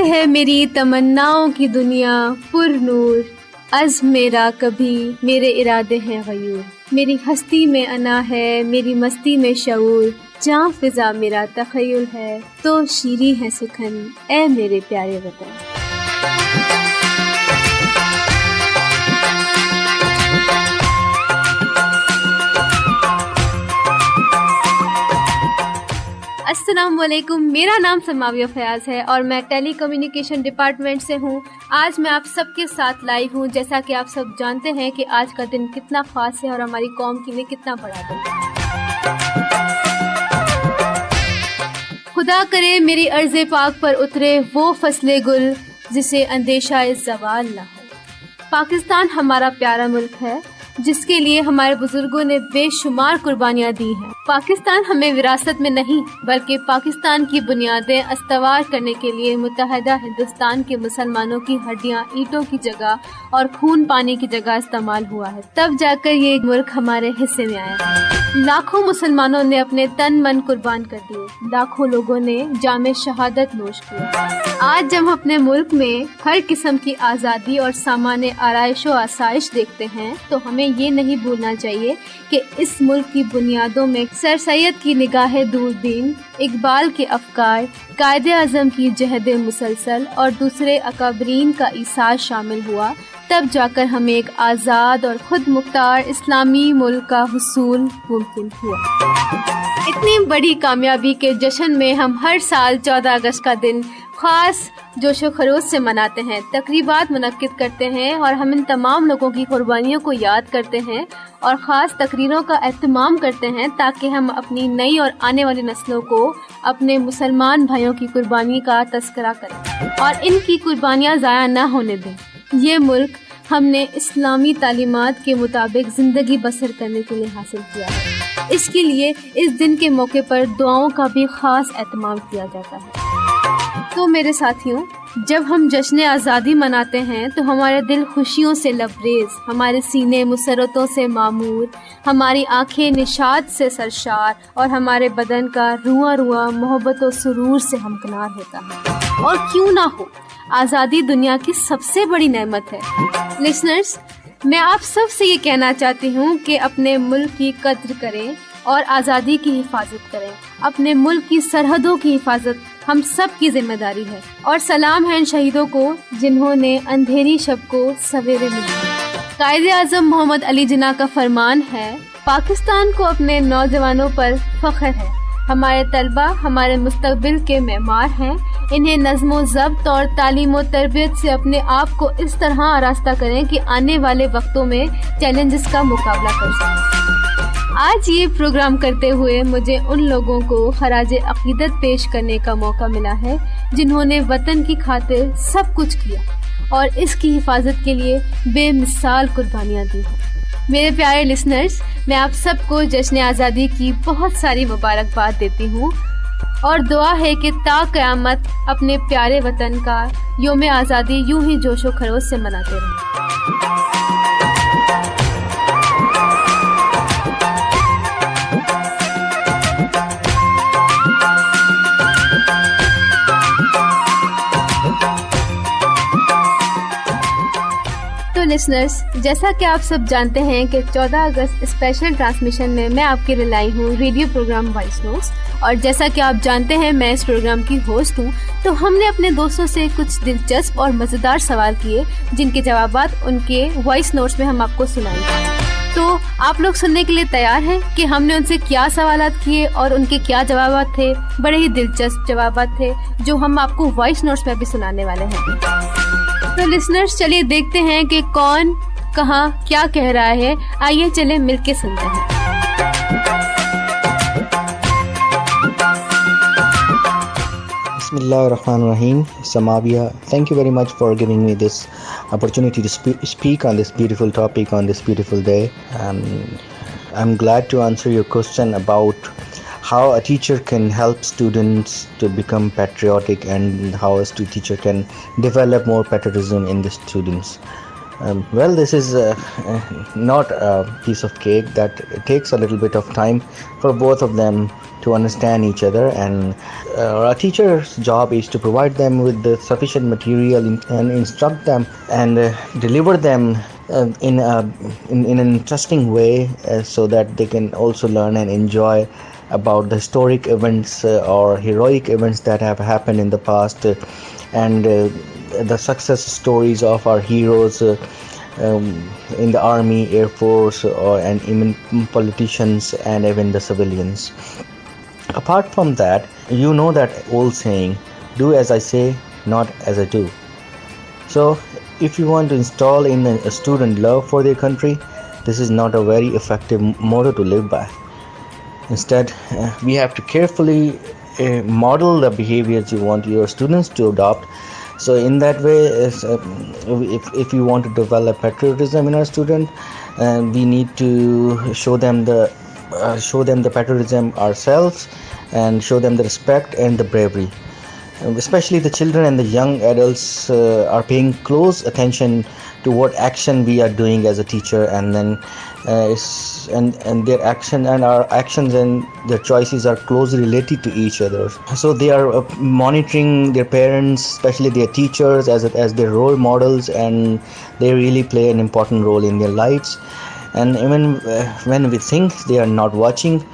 ہے میری تمناؤں کی دنیا پر نور، عزم میرا کبھی میرے ارادے ہیں غیور، میری ہستی میں انا ہے میری مستی میں شعور، جہاں فضا میرا تخیل ہے تو شیریں ہے سخن اے میرے پیارے وطن۔ السلام علیکم، میرا نام سماویہ فیاض ہے اور میں ٹیلی کمیونیکیشن ڈپارٹمنٹ سے ہوں۔ آج میں آپ سب کے ساتھ لائیو ہوں۔ جیسا کہ آپ سب جانتے ہیں کہ آج کا دن کتنا خاص ہے اور ہماری قوم کے لیے کتنا بڑا دن ہے۔ خدا کرے میری عرض پاک پر اترے وہ فصل گل جسے اندیشہ زوال نہ ہو۔ پاکستان ہمارا پیارا ملک ہے جس کے لیے ہمارے بزرگوں نے بے شمار قربانیاں دی ہیں۔ پاکستان ہمیں وراثت میں نہیں بلکہ پاکستان کی بنیادیں استوار کرنے کے لیے متحدہ ہندوستان کے مسلمانوں کی ہڈیاں اینٹوں کی جگہ اور خون پانی کی جگہ استعمال ہوا ہے، تب جا کر یہ ملک ہمارے حصے میں آیا۔ لاکھوں مسلمانوں نے اپنے تن من قربان کر دیے، لاکھوں لوگوں نے جام شہادت نوش کیا۔ آج جب اپنے ملک میں ہر قسم کی آزادی اور سامان آرائش و آسائش دیکھتے ہیں تو ہمیں یہ نہیں بھولنا چاہیے کہ اس ملک کی بنیادوں میں سر سید کی نگاہ دوربین، اقبال کے افکار، قائد اعظم کی جہد مسلسل اور دوسرے اکابرین کا ایثار شامل ہوا، تب جا کر ہمیں ایک آزاد اور خود مختار اسلامی ملک کا حصول ممکن ہوا۔ اتنی بڑی کامیابی کے جشن میں ہم ہر سال 14 اگست کا دن خاص جوش و خروش سے مناتے ہیں، تقریبات منعقد کرتے ہیں اور ہم ان تمام لوگوں کی قربانیوں کو یاد کرتے ہیں اور خاص تقریروں کا اہتمام کرتے ہیں تاکہ ہم اپنی نئی اور آنے والی نسلوں کو اپنے مسلمان بھائیوں کی قربانی کا تذکرہ کریں اور ان کی قربانیاں ضائع نہ ہونے دیں۔ یہ ملک ہم نے اسلامی تعلیمات کے مطابق زندگی بسر کرنے کے لیے حاصل کیا ہے، اس کے لیے اس دن کے موقع پر دعاؤں کا بھی خاص اہتمام کیا جاتا ہے۔ تو میرے ساتھیوں، جب ہم جشن آزادی مناتے ہیں تو ہمارے دل خوشیوں سے لبریز، ہمارے سینے مسرتوں سے معمور، ہماری آنکھیں نشاط سے سرشار اور ہمارے بدن کا رواں رواں محبت و سرور سے ہمکنار ہوتا ہے۔ اور کیوں نہ ہو، آزادی دنیا کی سب سے بڑی نعمت ہے۔ لسنرز، میں آپ سب سے یہ کہنا چاہتی ہوں کہ اپنے ملک کی قدر کریں اور آزادی کی حفاظت کریں۔ اپنے ملک کی سرحدوں کی حفاظت ہم سب کی ذمہ داری ہے، اور سلام ہے ان شہیدوں کو جنہوں نے اندھیری شب کو سویرے میں دیا۔ قائد اعظم محمد علی جناح کا فرمان ہے، پاکستان کو اپنے نوجوانوں پر فخر ہے، ہمارے طلبہ ہمارے مستقبل کے معمار ہیں، انہیں نظم و ضبط اور تعلیم و تربیت سے اپنے آپ کو اس طرح آراستہ کریں کہ آنے والے وقتوں میں چیلنجز کا مقابلہ کر سکیں۔ آج یہ پروگرام کرتے ہوئے مجھے ان لوگوں کو خراج عقیدت پیش کرنے کا موقع ملا ہے جنہوں نے وطن کی خاطر سب کچھ کیا اور اس کی حفاظت کے لیے بے مثال قربانیاں دی ہیں۔ میرے پیارے لسنرز، میں آپ سب کو جشن آزادی کی بہت ساری مبارکباد دیتی ہوں اور دعا ہے کہ تا قیامت اپنے پیارے وطن کا یوم آزادی یوں ہی جوش و خروش سے مناتے رہیں۔ تو لسنرز، جیسا کہ آپ سب جانتے ہیں کہ 14 اگست اسپیشل ٹرانسمیشن میں میں آپ کے لیے لائی ہوں ریڈیو پروگرام وائس نوٹس، اور جیسا کہ آپ جانتے ہیں میں اس پروگرام کی ہوسٹ ہوں، تو ہم نے اپنے دوستوں سے کچھ دلچسپ اور مزیدار سوال کیے جن کے جوابات ان کے وائس نوٹس میں ہم آپ کو سنائیں گے۔ تو آپ لوگ سننے کے لیے تیار ہیں کہ ہم نے ان سے کیا سوالات کیے اور ان کے کیا جوابات تھے؟ بڑے ہی دلچسپ جوابات تھے جو ہم آپ کو وائس نوٹس میں بھی سنانے والے ہیں۔ تو لسنرز، چلیے دیکھتے ہیں کہ کون کہاں کیا کہہ رہا ہے، آئیے چلیں مل کے سنتے ہیں۔ بسم اللہ الرحمن الرحیم. Samavia, thank you very much for giving me this opportunity to speak on this beautiful topic on this beautiful day. I'm glad to answer your question about how a teacher can help students to become patriotic and how a teacher can develop more patriotism in the students. Well, this is not a piece of cake. That it takes a little bit of time for both of them to understand each other, and a teacher's job is to provide them with the sufficient material and instruct them and deliver them in an interesting way, so that they can also learn and enjoy about the historic events or heroic events that have happened in the past, and the success stories of our heroes in the army, air force, and even politicians and even the civilians. Apart from that, you know that old saying, do as I say, not as I do. So if you want to install in a student love for their country, this is not a very effective motto to live by. Instead, we have to carefully model the behaviors you want your students to adopt. So in that way, if you want to develop patriotism in our student, we need to show them the patriotism ourselves, and show them the respect and the bravery. Especially the children and the young adults are paying close attention to what action we are doing as a teacher, and then and their action and our actions and their choices are closely related to each other. So they are monitoring their parents, especially their teachers, as their role models, and they really play an important role in their lives. And even when we think they are not watching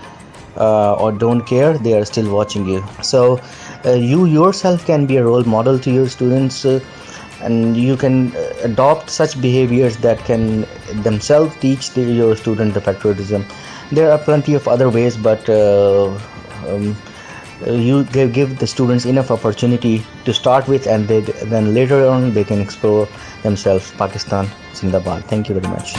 or don't care, they are still watching you. So you yourself can be a role model to your students, and you can adopt such behaviors that can themselves teach your student the patriotism. There are plenty of other ways, but you give the students enough opportunity to start with, and then later on they can explore themselves. Pakistan Zindabad. Thank you very much.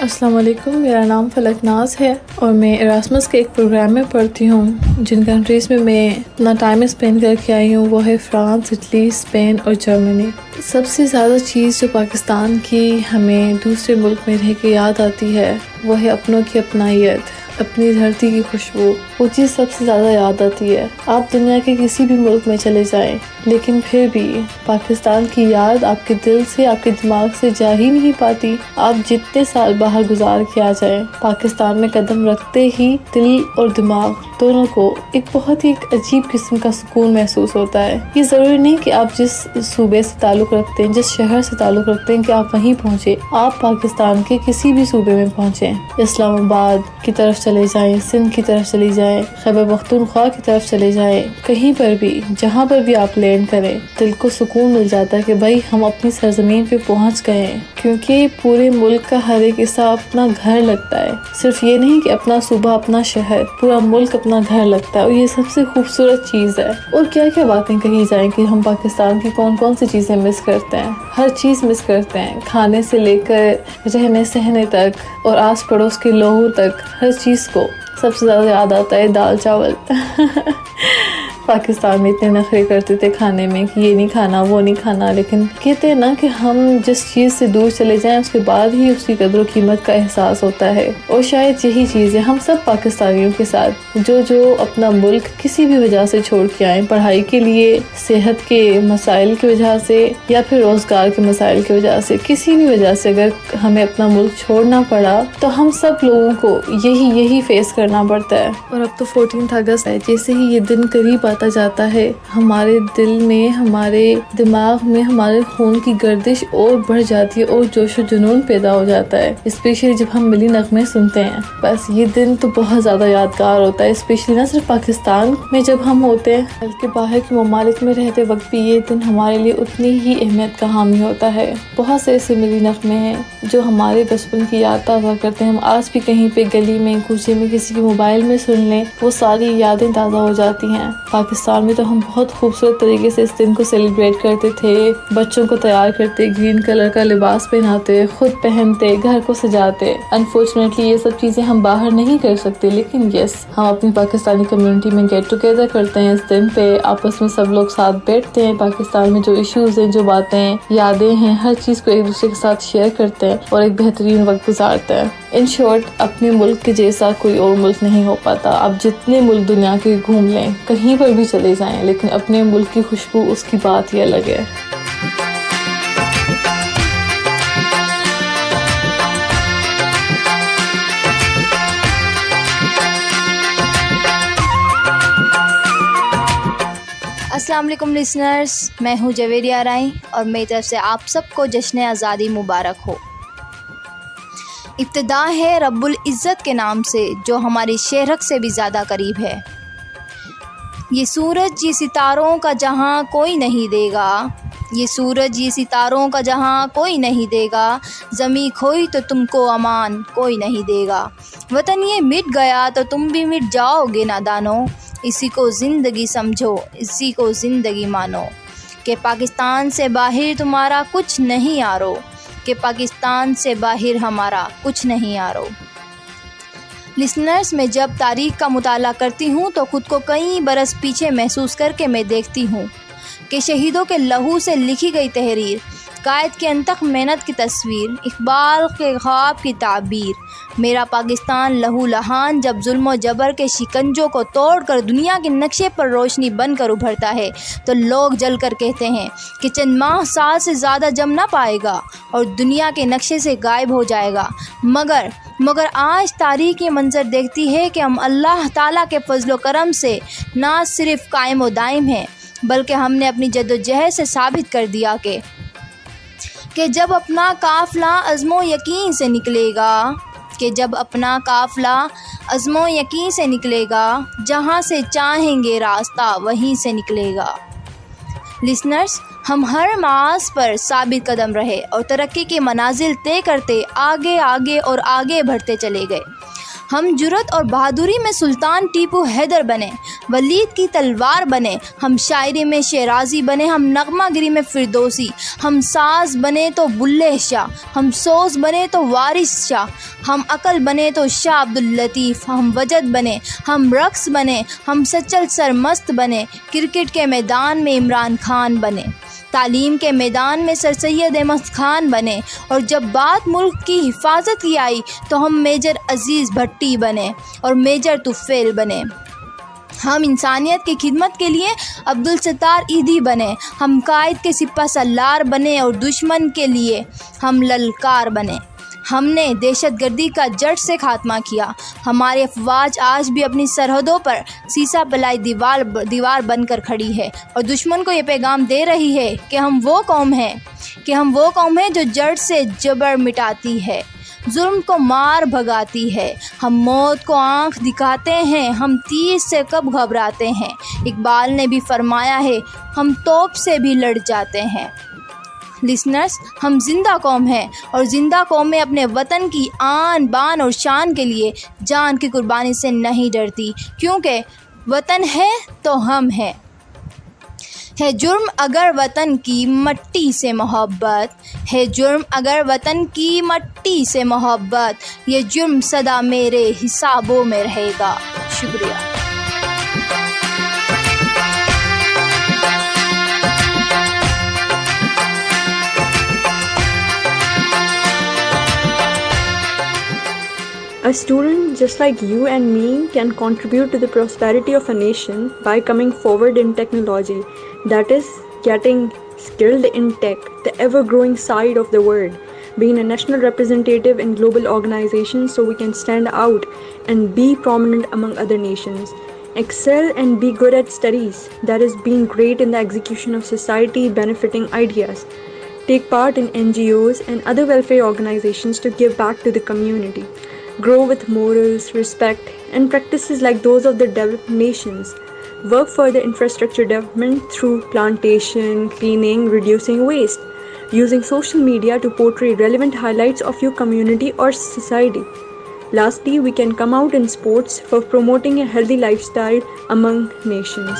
السلام علیکم، میرا نام فلک ناز ہے اور میں Erasmus کے ایک programme میں پڑھتی ہوں. جن کنٹریز میں میں اپنا ٹائم اسپینڈ کر کے آئی ہوں وہ ہے فرانس، اٹلی، اسپین اور جرمنی. سب سے زیادہ چیز جو پاکستان کی ہمیں دوسرے ملک میں رہ کے یاد آتی ہے وہ ہے اپنوں کی اپنائیت، اپنی دھرتی کی خوشبو. وہ چیز سب سے زیادہ یاد آتی ہے. آپ دنیا کے کسی بھی ملک میں چلے جائیں، لیکن پھر بھی پاکستان کی یاد آپ کے دل سے، آپ کے دماغ سے جا ہی نہیں پاتی. آپ جتنے سال باہر گزار کے آ جائیں، پاکستان میں قدم رکھتے ہی دل اور دماغ دونوں کو ایک بہت ہی عجیب قسم کا سکون محسوس ہوتا ہے. یہ ضروری نہیں کہ آپ جس صوبے سے تعلق رکھتے ہیں، جس شہر سے تعلق رکھتے ہیں کہ آپ وہیں پہنچے. آپ پاکستان کے کسی بھی صوبے میں پہنچیں، اسلام آباد کی طرف چلے جائیں، سندھ کی طرف چلی جائیں، خیبر پختونخوا کی طرف چلے جائیں، کہیں پر بھی جہاں پر بھی آپ لینڈ کریں، دل کو سکون مل جاتا ہے کہ بھائی ہم اپنی سرزمین پہ پہنچ گئے ہیں. کیونکہ پورے ملک کا ہر ایک حصہ اپنا گھر لگتا ہے. صرف یہ نہیں کہ اپنا صوبہ، اپنا شہر، پورا ملک اپنا گھر لگتا ہے. اور یہ سب سے خوبصورت چیز ہے. اور کیا کیا باتیں کہی جائیں کہ ہم پاکستان کی کون کون سی چیزیں مس کرتے ہیں. ہر چیز مس کرتے ہیں، کھانے سے لے کر رہنے سہنے تک اور آس پڑوس کے لوگوں تک. ہر چیز کو سب سے زیادہ یاد آتا ہے دال چاول. پاکستان میں اتنے نخرے کرتے تھے کھانے میں کہ یہ نہیں کھانا، وہ نہیں کھانا. لیکن کہتے ہیں نا کہ ہم جس چیز سے دور چلے جائیں اس کے بعد ہی اس کی قدر و قیمت کا احساس ہوتا ہے. اور شاید یہی چیز ہے ہم سب پاکستانیوں کے ساتھ، جو اپنا ملک کسی بھی وجہ سے چھوڑ کے آئیں، پڑھائی کے لیے، صحت کے مسائل کی وجہ سے، یا پھر روزگار کے مسائل کی وجہ سے، کسی بھی وجہ سے اگر ہمیں اپنا ملک چھوڑنا پڑا تو ہم سب لوگوں کو یہی فیس کرنا پڑتا ہے. اور اب تو 14 اگست ہے. جیسے ہی یہ دن قریب آتا جاتا ہے، ہمارے دل میں، ہمارے دماغ میں، ہمارے خون کی گردش اور بڑھ جاتی ہے اور جوش و جنون پیدا ہو جاتا ہے. اسپیشلی جب ہم ملی نغمے سنتے ہیں، بس یہ دن تو بہت زیادہ یادگار ہوتا ہے. اسپیشلی نہ صرف پاکستان میں جب ہم ہوتے ہیں بلکہ باہر کے ممالک میں رہتے وقت بھی یہ دن ہمارے لیے اتنی ہی اہمیت کا حامل ہوتا ہے. بہت سے ایسے ملی نغمے ہیں جو ہمارے بچپن کی یاد تازہ کرتے ہیں. ہم آج بھی کہیں پہ گلی میں، کوچے میں، کسی کے موبائل میں سن لیں، وہ ساری یادیں تازہ ہو جاتی ہیں. پاکستان میں تو ہم بہت خوبصورت طریقے سے اس دن کو سیلیبریٹ کرتے تھے. بچوں کو تیار کرتے, گرین کلر کا لباس پہناتے, خود پہنتے, گھر کو سجاتے. انفارچونیٹلی یہ سب چیزیں ہم باہر نہیں کر سکتے, لیکن یس ہم اپنی پاکستانی کمیونٹی میں گیٹ ٹوگیدر کرتے ہیں. اس دن پہ آپس میں سب لوگ ساتھ بیٹھتے ہیں, پاکستان میں جو ایشوز ہیں, جو باتیں, یادیں ہیں, ہر چیز کو ایک دوسرے کے ساتھ شیئر کرتے ہیں اور ایک بہترین وقت گزارتے ہیں. ان شارٹ, اپنے ملک کے جیسا کوئی اور ملک نہیں ہو پاتا. آپ جتنے ملک دنیا کے گھوم لیں, کہیں پر بھی چلے جائیں, لیکن اپنے ملک کی خوشبو, اس کی بات ہی الگ ہے. السلام علیکم لسنرز، میں ہوں جویریہ رائیں اور میری طرف سے آپ سب کو جشن آزادی مبارک ہو. ابتدا ہے رب العزت کے نام سے جو ہماری شہرک سے بھی زیادہ قریب ہے. یہ سورج یہ ستاروں کا جہاں کوئی نہیں دے گا، یہ سورج یہ ستاروں کا جہاں کوئی نہیں دے گا، زمیں کھوئی تو تم کو امان کوئی نہیں دے گا. وطن یہ مٹ گیا تو تم بھی مٹ جاؤ گے نادانو، اسی کو زندگی سمجھو، اسی کو زندگی مانو، کہ پاکستان سے باہر تمہارا کچھ نہیں آرو، کہ پاکستان سے باہر ہمارا کچھ نہیں آرو. لسنرز، میں جب تاریخ کا مطالعہ کرتی ہوں تو خود کو کئی برس پیچھے محسوس کر کے میں دیکھتی ہوں کہ شہیدوں کے لہو سے لکھی گئی تحریر، قائد کی انتھک محنت کی تصویر، اقبال کے خواب کی تعبیر، میرا پاکستان لہو لہان جب ظلم و جبر کے شکنجوں کو توڑ کر دنیا کے نقشے پر روشنی بن کر ابھرتا ہے تو لوگ جل کر کہتے ہیں کہ چند ماہ سال سے زیادہ جم نہ پائے گا اور دنیا کے نقشے سے غائب ہو جائے گا. مگر آج تاریخ یہ منظر دیکھتی ہے کہ ہم اللہ تعالیٰ کے فضل و کرم سے نہ صرف قائم و دائم ہیں بلکہ ہم نے اپنی جد و جہد سے ثابت کر دیا کہ جب اپنا قافلہ عزم و یقین سے نکلے گا، کہ جب اپنا قافلہ عزم و یقین سے نکلے گا، جہاں سے چاہیں گے راستہ وہیں سے نکلے گا. لسنرز، ہم ہر معاش پر ثابت قدم رہے اور ترقی کے منازل طے کرتے آگے اور آگے بڑھتے چلے گئے. ہم جرأت اور بہادری میں سلطان ٹیپو حیدر بنے، ولید کی تلوار بنے، ہم شاعری میں شیرازی بنے، ہم نغمہ گری میں فردوسی، ہم ساز بنے تو بلے شاہ، ہم سوز بنے تو وارث شاہ، ہم عقل بنے تو شاہ عبداللطیف، ہم وجد بنے، ہم رقص بنے، ہم سچل سرمست بنے، کرکٹ کے میدان میں عمران خان بنے، تعلیم کے میدان میں سر سید احمد خان بنے، اور جب بات ملک کی حفاظت کی آئی تو ہم میجر عزیز بھٹی بنے اور میجر طفیل بنے. ہم انسانیت کی خدمت کے لیے عبدالستار ایدھی بنے، ہم قائد کے سپہ سالار بنے اور دشمن کے لیے ہم للکار بنے. ہم نے دہشت گردی کا جڑ سے خاتمہ کیا. ہماری افواج آج بھی اپنی سرحدوں پر سیسا پلائی دیوار بن کر کھڑی ہے اور دشمن کو یہ پیغام دے رہی ہے کہ ہم وہ قوم ہیں جو جڑ سے جبر مٹاتی ہے، ظلم کو مار بھگاتی ہے. ہم موت کو آنکھ دکھاتے ہیں، ہم تیر سے کب گھبراتے ہیں. اقبال نے بھی فرمایا ہے، ہم توپ سے بھی لڑ جاتے ہیں. لسنرز، ہم زندہ قوم ہیں اور زندہ قومیں اپنے وطن کی آن بان اور شان کے لیے جان کی قربانی سے نہیں ڈرتی، کیونکہ وطن ہے تو ہم ہیں. ہے جرم اگر وطن کی مٹی سے محبت، ہے جرم اگر وطن کی مٹی سے محبت، یہ جرم سدا میرے حسابوں میں رہے گا. شکریہ. A student just like you and me can contribute to the prosperity of a nation by coming forward in technology, that is, getting skilled in tech, the ever-growing side of the world, being a national representative in global organizations so we can stand out and be prominent among other nations. Excel and be good at studies, that is, being great in the execution of society-benefiting ideas. Take part in NGOs and other welfare organizations to give back to the community. Grow with morals, respect, and practices like those of the developed nations. Work for the infrastructure development through plantation, cleaning, reducing waste, using social media to portray relevant highlights of your community or society. Lastly, we can come out in sports for promoting a healthy lifestyle among nations.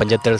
75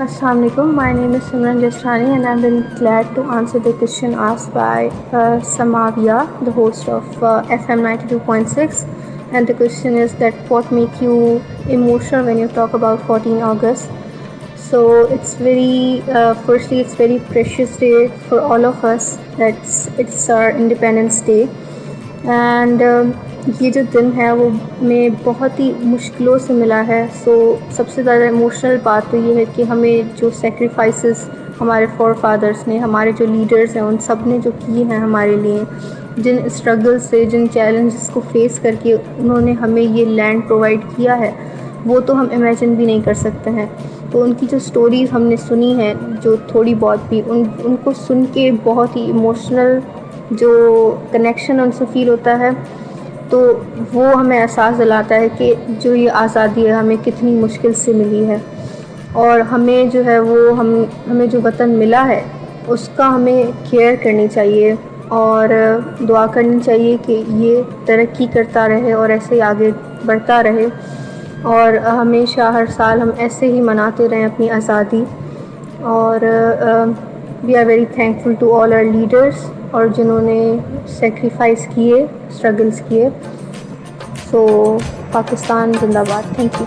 Assalamualaikum. My name is Simran Jasrani and I'm very glad to answer the question asked by Samavia, the host of FM 92.6. And the question is that what make you emotional when you talk about 14 August? So it's very, firstly it's very precious day for all of us. It's our Independence Day. And یہ جو دن ہے وہ میں بہت ہی مشکلوں سے ملا ہے. سو سب سے زیادہ ایموشنل بات تو یہ ہے کہ ہمیں جو سیکریفائسز ہمارے فور فادرس نے, ہمارے جو لیڈرز ہیں, ان سب نے جو کیے ہیں ہمارے لیے, جن اسٹرگل سے, جن چیلنجز کو فیس کر کے انہوں نے ہمیں یہ لینڈ پرووائڈ کیا ہے, وہ تو ہم امیجن بھی نہیں کر سکتے ہیں. تو ان کی جو سٹوریز ہم نے سنی ہیں, جو تھوڑی بہت بھی, ان کو سن کے بہت ہی ایموشنل جو کنیکشن ان سے فیل ہوتا ہے, تو وہ ہمیں احساس دلاتا ہے کہ جو یہ آزادی ہے ہمیں کتنی مشکل سے ملی ہے, اور ہمیں جو ہے وہ ہمیں جو وطن ملا ہے اس کا ہمیں کیئر کرنی چاہیے اور دعا کرنی چاہیے کہ یہ ترقی کرتا رہے اور ایسے ہی آگے بڑھتا رہے, اور ہمیشہ ہر سال ہم ایسے ہی مناتے رہیں اپنی آزادی. اور we are very thankful to all our leaders, اور جنہوں نے سیکریفائس کیے, اسٹرگلس کیے. سو پاکستان زندہ باد. Thank you.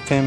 FM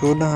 14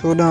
14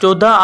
14